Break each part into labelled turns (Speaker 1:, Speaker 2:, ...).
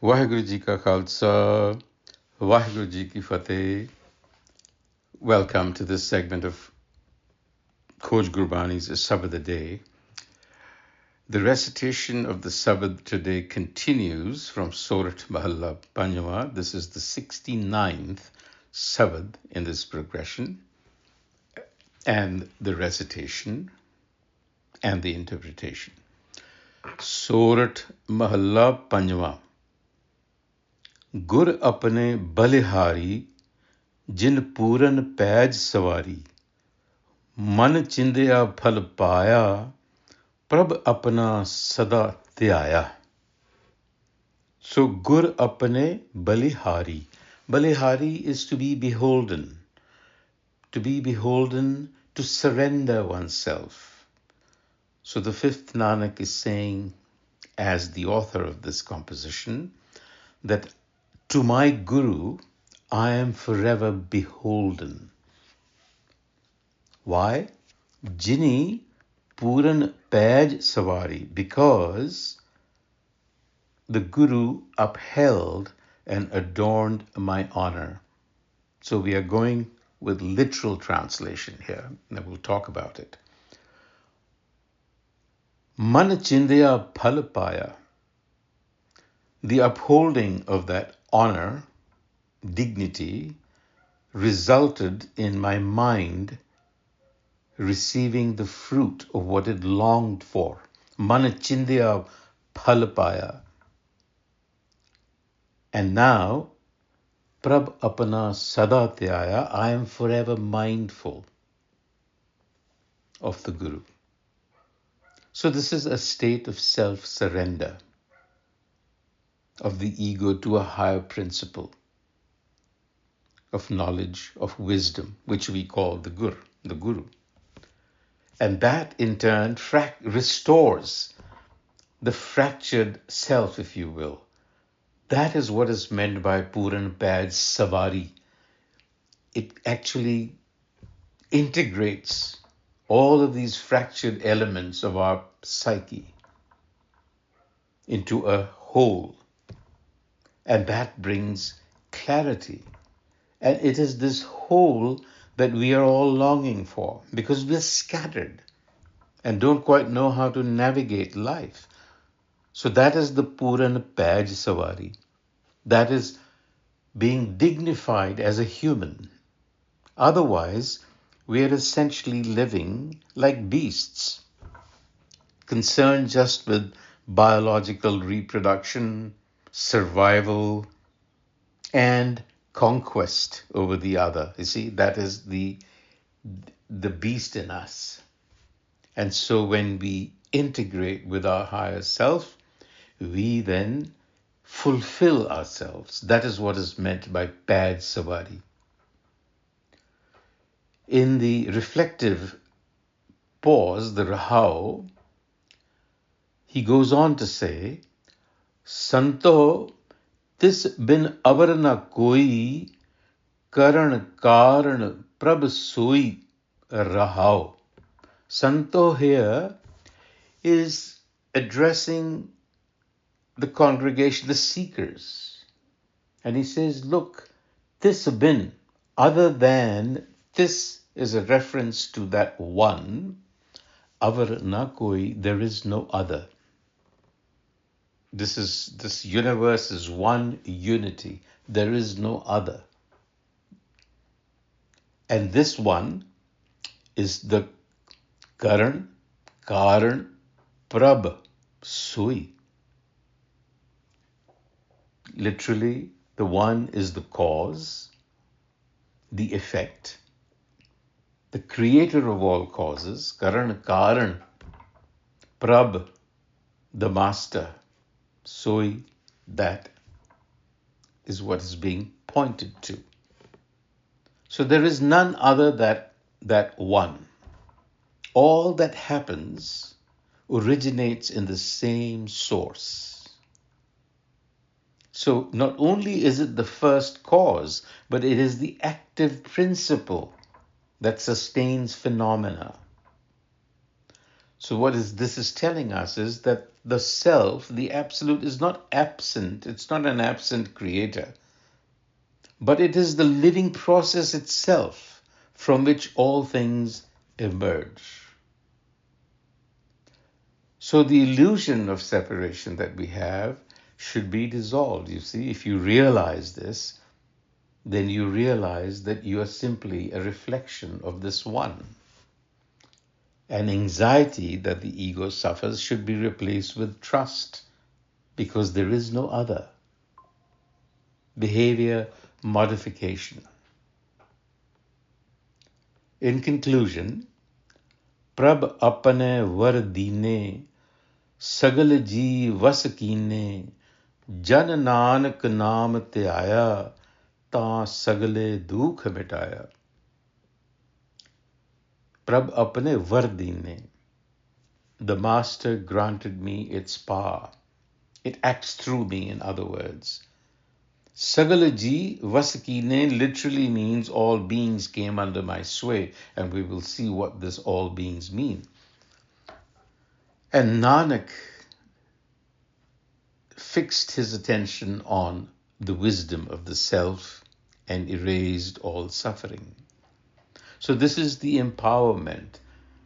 Speaker 1: Waheguru Ji Ka Khalsa, Waheguru Ji Ki Fateh. Welcome to this segment of Coach Gurbani's a-sabad-a-day. The recitation of the Sabad today continues from Surat Mahalla Panjwa. This is the 69th Sabad in this progression, and the recitation and the interpretation. Surat Mahalla Panjwa. Gur Apune Balihari, Jin Puran Paj Savari, Man Chindaya Phal Paya, Prab Apna Sada Tyaya. So Gur Apune Balihari. Balihari is to be beholden to surrender oneself. So the fifth Nanak is saying, as the author of this composition, that to my Guru, I am forever beholden. Why? Jini Puran Paj Savari, because the Guru upheld and adorned my honor. So we are going with literal translation here, and we'll talk about it. Man Chindaya Phal Paya, the upholding of that honor, dignity, resulted in my mind receiving the fruit of what it longed for. Man Chindaya Phal Paya. And now, Prab Apana Sada Tyaya, I am forever mindful of the Guru. So this is a state of self-surrender, of the ego to a higher principle of knowledge, of wisdom, which we call the Guru. And that in turn restores the fractured self, if you will. That is what is meant by Puran Paj Savari. It actually integrates all of these fractured elements of our psyche into a whole. And that brings clarity. And it is this whole that we are all longing for, because we're scattered and don't quite know how to navigate life. So that is the Puran Paj Savari. That is being dignified as a human. Otherwise, we are essentially living like beasts, concerned just with biological reproduction, survival, and conquest over the other. You see, that is the beast in us. And so when we integrate with our higher self, we then fulfill ourselves. That is what is meant by Paj Savari. In the reflective pause, the Rahau, he goes on to say, Santo tis bin avar na koi, karan karan prab soi Rahau. Santo here is addressing the congregation, the seekers. And he says, look, this bin, other than, this is a reference to that one, avar na koi, there is no other. This universe is one unity. There is no other. And this one is the Karan, Prab, Sui. Literally, the one is the cause, the effect, the creator of all causes, Karan, Prab, the master, Soi, that is what is being pointed to. So there is none other that one. All that happens originates in the same source. So not only is it the first cause, but it is the active principle that sustains phenomena. So what is this is telling us is that the self, the absolute, is not absent. It's not an absent creator, but it is the living process itself from which all things emerge. So the illusion of separation that we have should be dissolved. You see, if you realize this, then you realize that you are simply a reflection of this one. And anxiety that the ego suffers should be replaced with trust, because there is no other. Behavior modification. In conclusion, Prab apane var dine, sagal ji vas kine, jan nanak naam te aaya, ta sagale dukh mitaya. Prab apne var dine. The Master granted me its power. It acts through me, in other words. Sagalaji Vasakine literally means all beings came under my sway, and we will see what this all beings mean. And Nanak fixed his attention on the wisdom of the self and erased all suffering. So this is the empowerment,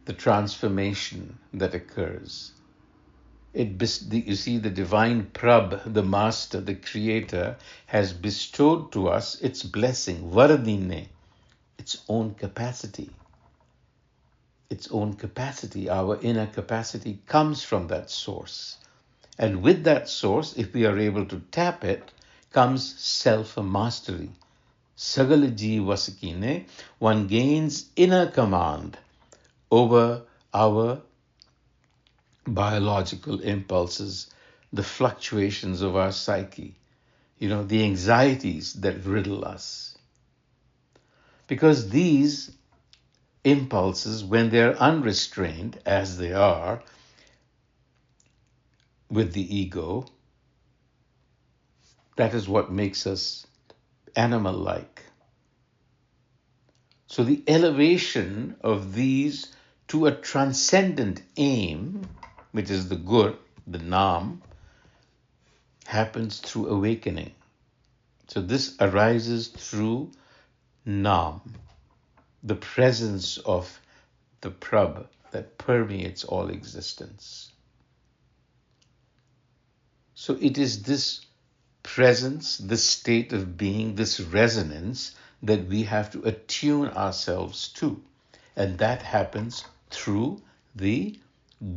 Speaker 1: the transformation that occurs. You see, the divine Prabh, the Master, the Creator, has bestowed to us its blessing, Vardine, its own capacity. Its own capacity, our inner capacity, comes from that source. And with that source, if we are able to tap it, comes self-mastery. Sagalaji Vasakine, one gains inner command over our biological impulses, the fluctuations of our psyche, the anxieties that riddle us. Because these impulses, when they're unrestrained, as they are with the ego, that is what makes us animal-like. So the elevation of these to a transcendent aim, which is the Gur, the Nam, happens through awakening. So this arises through Nam, the presence of the Prabh that permeates all existence. So it is this presence, this state of being, this resonance that we have to attune ourselves to. And that happens through the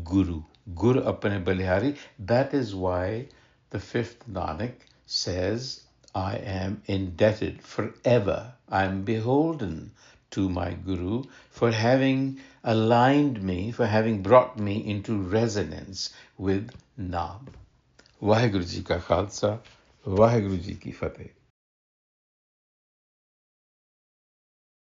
Speaker 1: Guru, Gur Apune Balihari. That is why the fifth Nanak says, I am indebted forever. I am beholden to my Guru for having aligned me, for having brought me into resonance with Nam. Vaheguru Ji Ka Khalsa, Vaheguru Ji Ki Fateh.